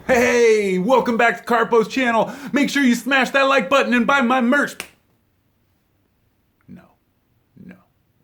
Hey, welcome back to Carpo's channel. Make sure you smash that like button and buy my merch. No, no,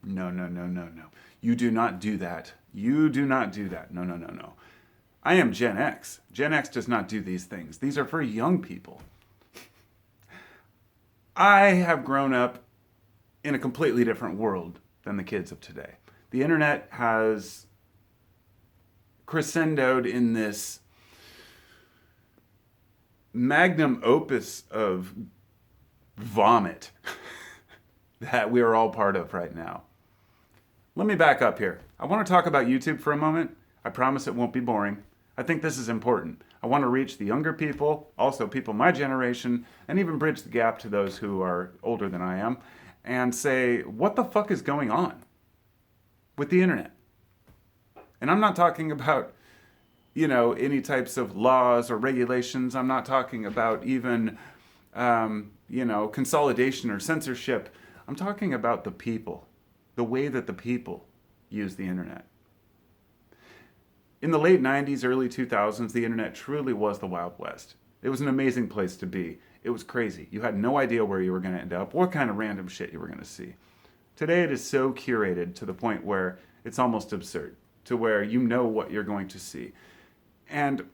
no, no, no, no, no. You do not do that. You do not do that. No, no, no, no. I am Gen X. Gen X does not do these things. These are for young people. I have grown up in a completely different world than the kids of today. The internet has crescendoed in this magnum opus of vomit that we are all part of right now. Let me back up here. I want to talk about YouTube for a moment. I promise it won't be boring. I think this is important. I want to reach the younger people, also people my generation, and even bridge the gap to those who are older than I am, and say, what the fuck is going on with the internet? And I'm not talking about, any types of laws or regulations. I'm not talking about even, consolidation or censorship. I'm talking about the people, the way that the people use the internet. In the late 90s, early 2000s, the internet truly was the Wild West. It was an amazing place to be. It was crazy. You had no idea where you were going to end up, what kind of random shit you were going to see. Today it is so curated to the point where it's almost absurd, to where you know what you're going to see. And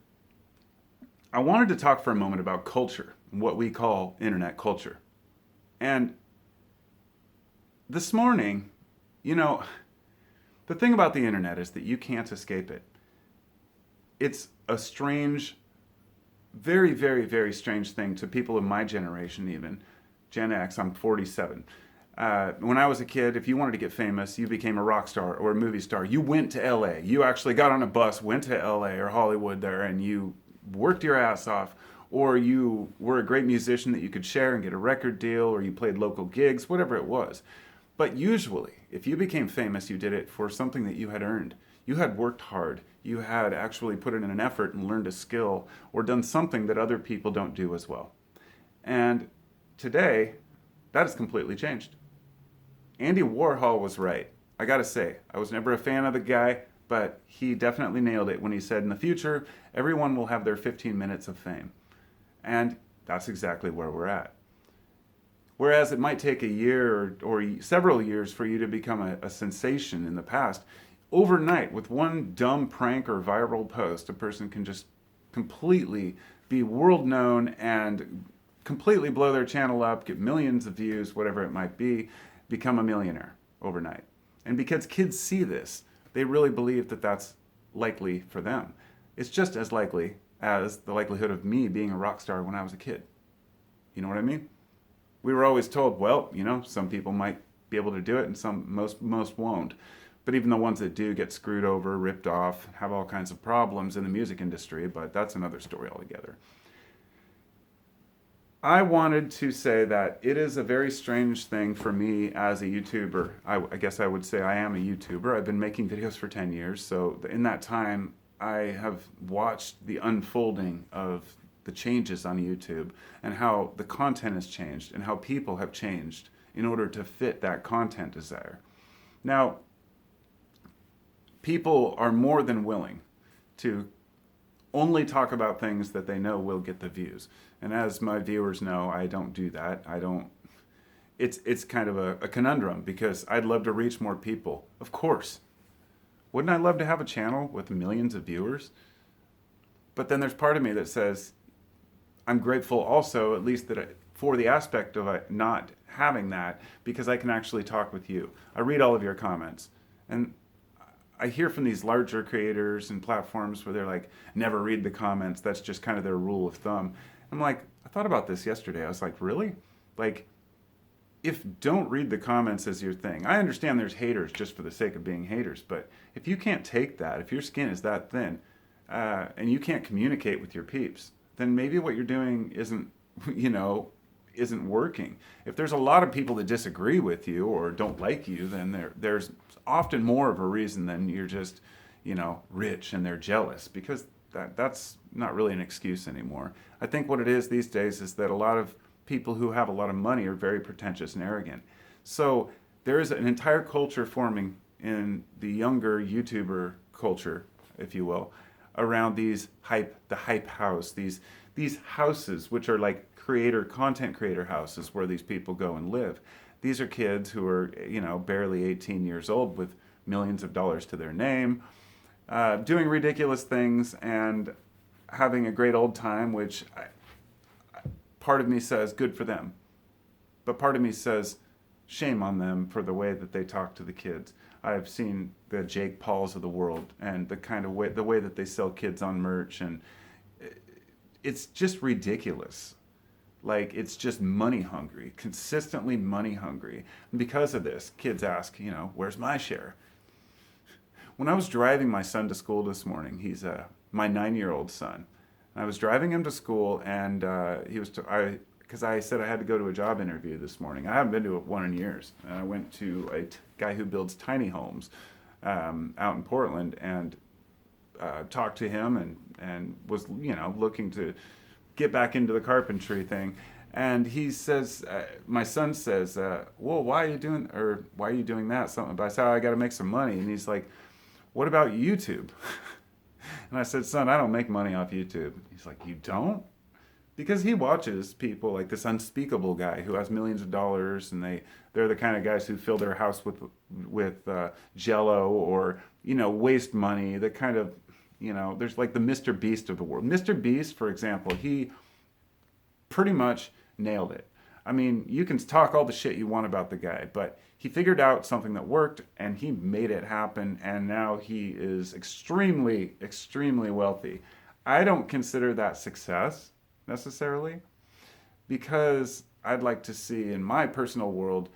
I wanted to talk for a moment about culture, what we call internet culture. And this morning, the thing about the internet is that you can't escape it. It's a strange, very, very, very strange thing to people of my generation even. Gen X, I'm 47. When I was a kid, if you wanted to get famous, you became a rock star or a movie star. You went to LA. You actually got on a bus, went to LA or Hollywood there, and you worked your ass off. Or you were a great musician that you could share and get a record deal, or you played local gigs, whatever it was. But usually, if you became famous, you did it for something that you had earned. You had worked hard. You had actually put in an effort and learned a skill or done something that other people don't do as well. And today, that has completely changed. Andy Warhol was right. I gotta say, I was never a fan of the guy, but he definitely nailed it when he said in the future, everyone will have their 15 minutes of fame. And that's exactly where we're at. Whereas it might take a year or several years for you to become a sensation in the past, overnight, with one dumb prank or viral post, a person can just completely be world known and completely blow their channel up, get millions of views, whatever it might be, become a millionaire overnight. And because kids see this, they really believe that that's likely for them. It's just as likely as the likelihood of me being a rock star when I was a kid. You know what I mean? We were always told, well, some people might be able to do it and most won't. But even the ones that do get screwed over, ripped off, have all kinds of problems in the music industry, but that's another story altogether. I wanted to say that it is a very strange thing for me as a YouTuber. I guess I would say I am a YouTuber. I've been making videos for 10 years, so in that time, I have watched the unfolding of the changes on YouTube and how the content has changed and how people have changed in order to fit that content desire. Now, people are more than willing to only talk about things that they know will get the views. And as my viewers know, I don't do that. It's kind of a conundrum because I'd love to reach more people. Of course. Wouldn't I love to have a channel with millions of viewers? But then there's part of me that says, I'm grateful also, at least for the aspect of not having that, because I can actually talk with you. I read all of your comments. And I hear from these larger creators and platforms where they're like, never read the comments. That's just kind of their rule of thumb. I'm like, I thought about this yesterday. I was like, really? Like, if don't read the comments is your thing. I understand there's haters just for the sake of being haters, but if you can't take that, if your skin is that thin, and you can't communicate with your peeps, then maybe what you're doing isn't working. If there's a lot of people that disagree with you or don't like you, then there's often more of a reason than you're just, rich and they're jealous, because that's not really an excuse anymore. I think what it is these days is that a lot of people who have a lot of money are very pretentious and arrogant. So there is an entire culture forming in the younger YouTuber culture, if you will, around the hype house, these houses, which are like content creator houses where these people go and live. These are kids who are, barely 18 years old with millions of dollars to their name, doing ridiculous things and having a great old time, which part of me says good for them. But part of me says shame on them for the way that they talk to the kids. I've seen the Jake Pauls of the world and the way that they sell kids on merch, and it's just ridiculous. Like, it's just money hungry, consistently money hungry. And because of this, kids ask, where's my share? When I was driving my son to school this morning, he's my 9-year-old son. I was driving him to school, and because I said I had to go to a job interview this morning. I haven't been to one in years. And I went to a guy who builds tiny homes out in Portland, and talked to him and was, looking to get back into the carpentry thing. And he says, my son says, well, why are you doing that? Something. But I said, I got to make some money. And he's like, what about YouTube? And I said, son, I don't make money off YouTube. He's like, you don't? Because he watches people like this unspeakable guy who has millions of dollars, and they're the kind of guys who fill their house with Jello or, waste money. The kind of, there's like the Mr. Beast of the world. Mr. Beast, for example, he pretty much nailed it. I mean, you can talk all the shit you want about the guy, but he figured out something that worked and he made it happen, and now he is extremely, extremely wealthy. I don't consider that success necessarily, because I'd like to see in my personal world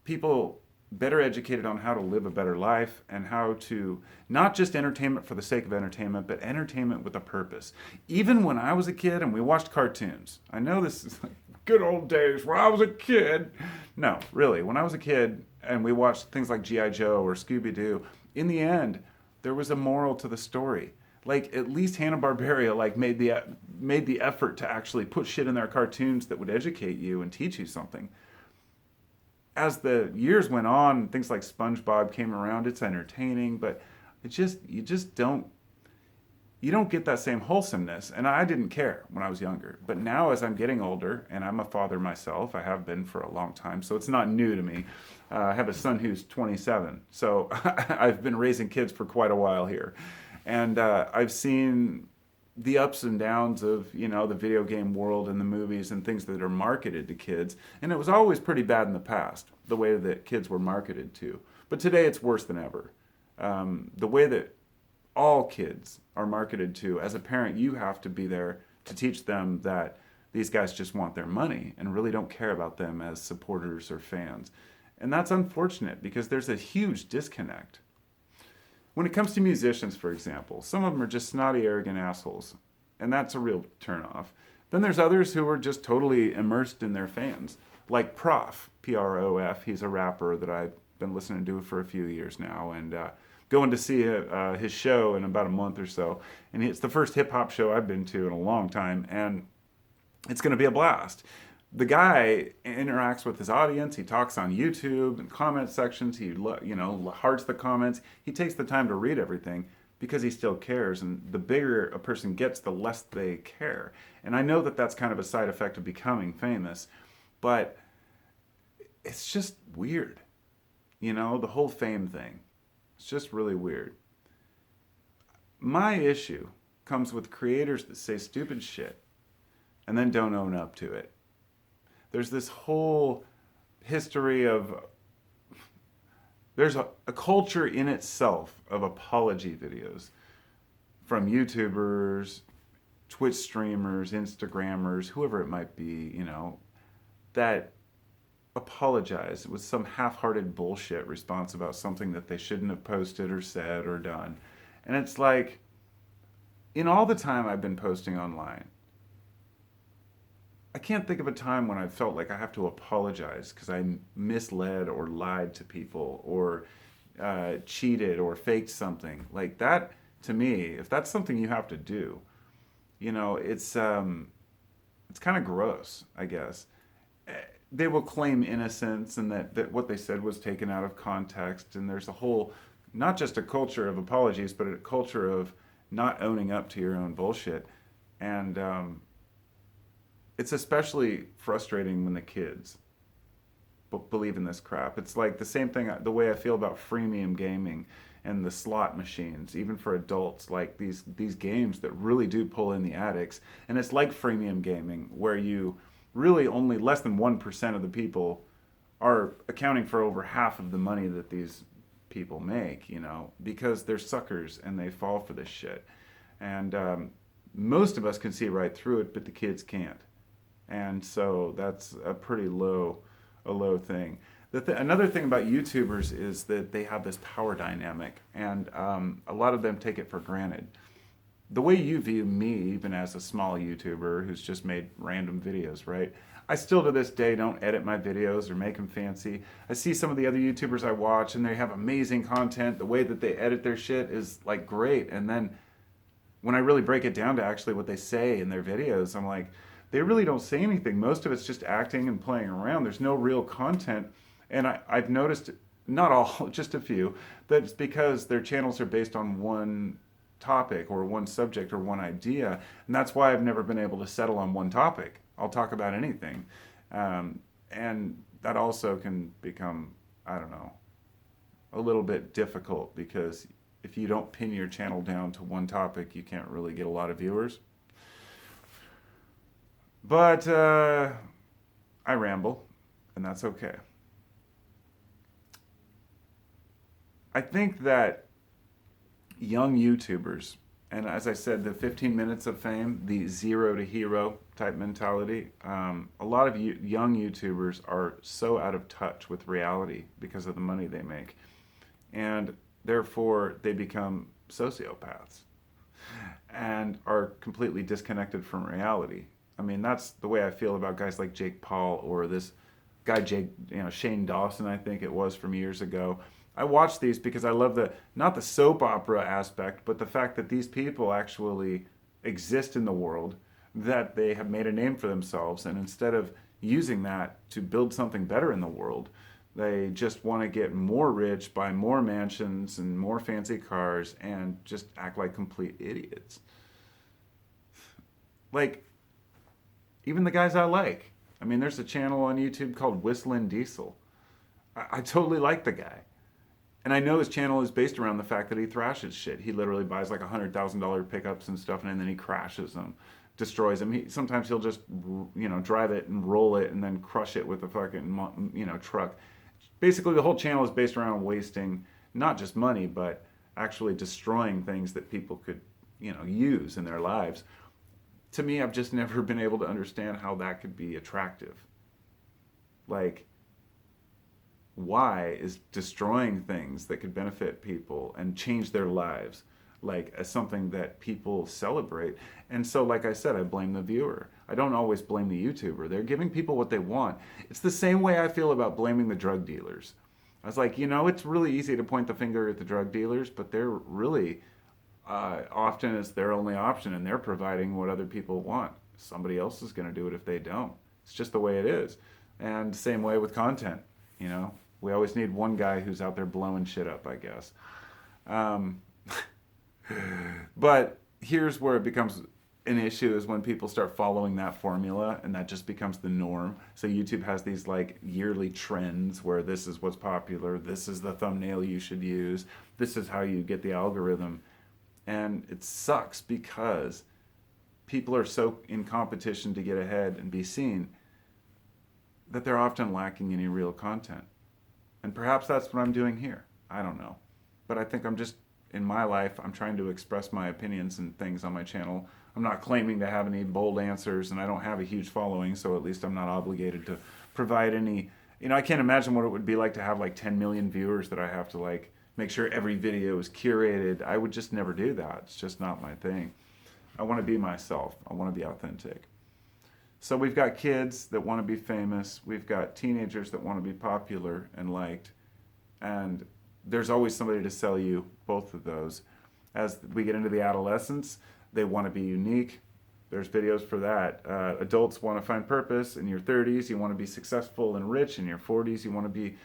people better educated on how to live a better life and how to not just entertainment for the sake of entertainment, but entertainment with a purpose. Even when I was a kid and we watched cartoons, I know this is like good old days when I was a kid. No, really, when I was a kid and we watched things like G.I. Joe or Scooby-Doo, in the end, there was a moral to the story. Like, at least Hanna-Barbera made the effort to actually put shit in their cartoons that would educate you and teach you something. As the years went on, things like SpongeBob came around. It's entertaining, but you don't get that same wholesomeness. And I didn't care when I was younger. But now, as I'm getting older, and I'm a father myself, I have been for a long time, so it's not new to me. I have a son who's 27, so I've been raising kids for quite a while here. And I've seen the ups and downs of, the video game world and the movies and things that are marketed to kids. And it was always pretty bad in the past, the way that kids were marketed to. But today it's worse than ever. The way that all kids are marketed to, as a parent, you have to be there to teach them that these guys just want their money and really don't care about them as supporters or fans. And that's unfortunate, because there's a huge disconnect. When it comes to musicians, for example, some of them are just snotty, arrogant assholes, and that's a real turnoff. Then there's others who are just totally immersed in their fans, like Prof, P-R-O-F. He's a rapper that I've been listening to for a few years now, and going to see his show in about a month or so. And it's the first hip-hop show I've been to in a long time, and it's going to be a blast. The guy interacts with his audience. He talks on YouTube and comment sections. He, hearts the comments. He takes the time to read everything because he still cares. And the bigger a person gets, the less they care. And I know that that's kind of a side effect of becoming famous, but it's just weird. The whole fame thing. It's just really weird. My issue comes with creators that say stupid shit and then don't own up to it. There's this whole history of, there's a culture in itself of apology videos from YouTubers, Twitch streamers, Instagrammers, whoever it might be, that apologize with some half-hearted bullshit response about something that they shouldn't have posted or said or done. And it's like, in all the time I've been posting online, I can't think of a time when I felt like I have to apologize because I misled or lied to people or cheated or faked something. Like that, to me, if that's something you have to do, it's kind of gross, I guess. They will claim innocence and that what they said was taken out of context. And there's a whole, not just a culture of apologies, but a culture of not owning up to your own bullshit. And it's especially frustrating when the kids believe in this crap. It's like the same thing, the way I feel about freemium gaming and the slot machines, even for adults, like these games that really do pull in the addicts. And it's like freemium gaming, where you really only less than 1% of the people are accounting for over half of the money that these people make, you know, because they're suckers and they fall for this shit. And most of us can see right through it, but the kids can't. And so that's a pretty low thing. Another thing about YouTubers is that they have this power dynamic, and a lot of them take it for granted. The way you view me, even as a small YouTuber who's just made random videos, right? I still to this day don't edit my videos or make them fancy. I see some of the other YouTubers I watch and they have amazing content. The way that they edit their shit is like great. And then when I really break it down to actually what they say in their videos, I'm like, they really don't say anything. Most of it's just acting and playing around. There's no real content. And I've noticed, not all, just a few, that it's because their channels are based on one topic or one subject or one idea. And that's why I've never been able to settle on one topic. I'll talk about anything. And that also can become, I don't know, a little bit difficult, because if you don't pin your channel down to one topic, you can't really get a lot of viewers. But I ramble, and that's okay. I think that young YouTubers, and as I said, the 15 minutes of fame, the zero to hero type mentality, a lot of young YouTubers are so out of touch with reality because of the money they make. And therefore, they become sociopaths and are completely disconnected from reality. I mean, that's the way I feel about guys like Jake Paul, or this guy Shane Dawson, I think it was, from years ago. I watch these because I love not the soap opera aspect, but the fact that these people actually exist in the world, that they have made a name for themselves, and instead of using that to build something better in the world, they just want to get more rich, buy more mansions and more fancy cars, and just act like complete idiots. Like, even the guys I like. I mean, there's a channel on YouTube called Whistlin' Diesel. I totally like the guy. And I know his channel is based around the fact that he thrashes shit. He literally buys like $100,000 pickups and stuff, and then he crashes them, destroys them. Sometimes he'll just, drive it and roll it and then crush it with a fucking, truck. Basically, the whole channel is based around wasting not just money, but actually destroying things that people could, use in their lives. To me, I've just never been able to understand how that could be attractive. Like, why is destroying things that could benefit people and change their lives like as something that people celebrate? And so, like I said, I blame the viewer. I don't always blame the YouTuber. They're giving people what they want. It's the same way I feel about blaming the drug dealers. I was like, it's really easy to point the finger at the drug dealers, but they're really often it's their only option, and they're providing what other people want. Somebody else is going to do it if they don't. It's just the way it is. And same way with content, We always need one guy who's out there blowing shit up, I guess. But here's where it becomes an issue, is when people start following that formula, and that just becomes the norm. So YouTube has these like yearly trends where this is what's popular, this is the thumbnail you should use, this is how you get the algorithm. And it sucks because people are so in competition to get ahead and be seen that they're often lacking any real content. And perhaps that's what I'm doing here. I don't know. But I think I'm just, in my life, I'm trying to express my opinions and things on my channel. I'm not claiming to have any bold answers, and I don't have a huge following, so at least I'm not obligated to provide any, I can't imagine what it would be like to have like 10 million viewers that I have to like make sure every video is curated. I would just never do that. It's just not my thing. I want to be myself. I want to be authentic. So we've got kids that want to be famous. We've got teenagers that want to be popular and liked. And there's always somebody to sell you both of those. As we get into the adolescence, they want to be unique. There's videos for that. Adults want to find purpose. In your 30s, you want to be successful and rich. In your 40s, you want to be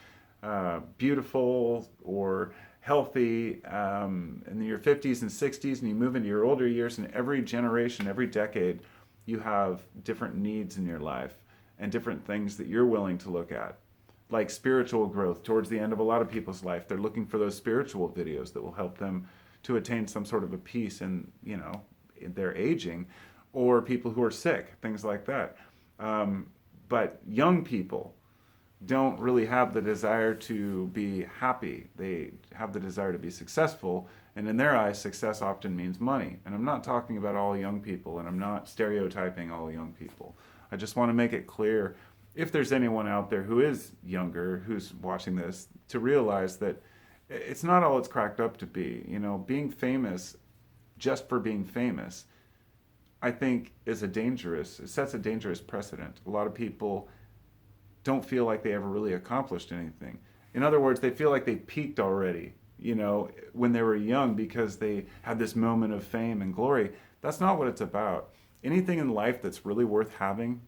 beautiful or healthy in your 50s and 60s, and you move into your older years, and every generation, every decade, you have different needs in your life and different things that you're willing to look at. Like spiritual growth towards the end of a lot of people's life, they're looking for those spiritual videos that will help them to attain some sort of a peace in, in their aging, or people who are sick, things like that. But young people don't really have the desire to be happy. They have the desire to be successful, and in their eyes, success often means money. And I'm not talking about all young people, and I'm not stereotyping all young people. I just want to make it clear, if there's anyone out there who is younger, who's watching this, to realize that it's not all it's cracked up to be. Being famous just for being famous, I think, it sets a dangerous precedent. A lot of people don't feel like they ever really accomplished anything. In other words, they feel like they peaked already, when they were young, because they had this moment of fame and glory. That's not what it's about. Anything in life that's really worth having,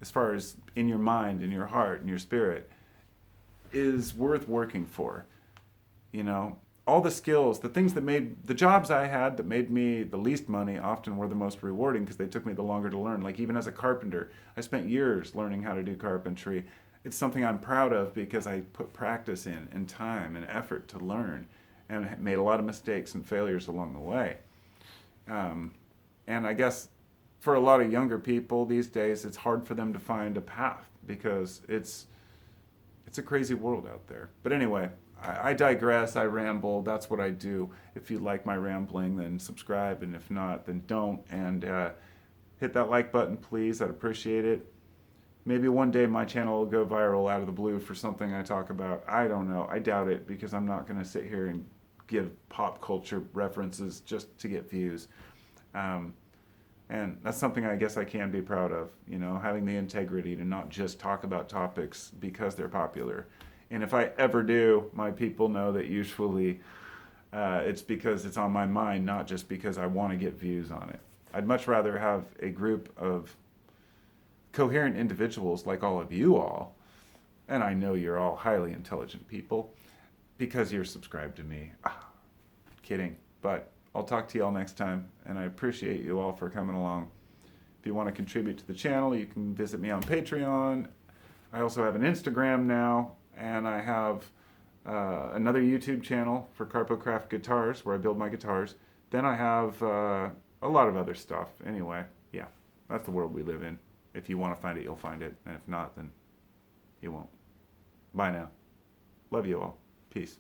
as far as in your mind, in your heart, in your spirit, is worth working for. All the skills, the things that made, the jobs I had that made me the least money often were the most rewarding because they took me the longer to learn. Like even as a carpenter, I spent years learning how to do carpentry. It's something I'm proud of because I put practice in and time and effort to learn, and made a lot of mistakes and failures along the way. And I guess for a lot of younger people these days, it's hard for them to find a path because it's a crazy world out there. But anyway, I digress, I ramble, that's what I do. If you like my rambling, then subscribe, and if not, then don't. And hit that like button, please, I'd appreciate it. Maybe one day my channel will go viral out of the blue for something I talk about. I don't know, I doubt it, because I'm not going to sit here and give pop culture references just to get views. And that's something I guess I can be proud of, having the integrity to not just talk about topics because they're popular. And if I ever do, my people know that usually it's because it's on my mind, not just because I want to get views on it. I'd much rather have a group of coherent individuals like all of you all, and I know you're all highly intelligent people because you're subscribed to me. Kidding, but I'll talk to you all next time, and I appreciate you all for coming along. If you want to contribute to the channel, you can visit me on Patreon. I also have an Instagram now, and I have another YouTube channel for Carpocraft Guitars where I build my guitars. Then I have a lot of other stuff. Anyway, yeah, that's the world we live in. If you want to find it, you'll find it. And if not, then you won't. Bye now. Love you all. Peace.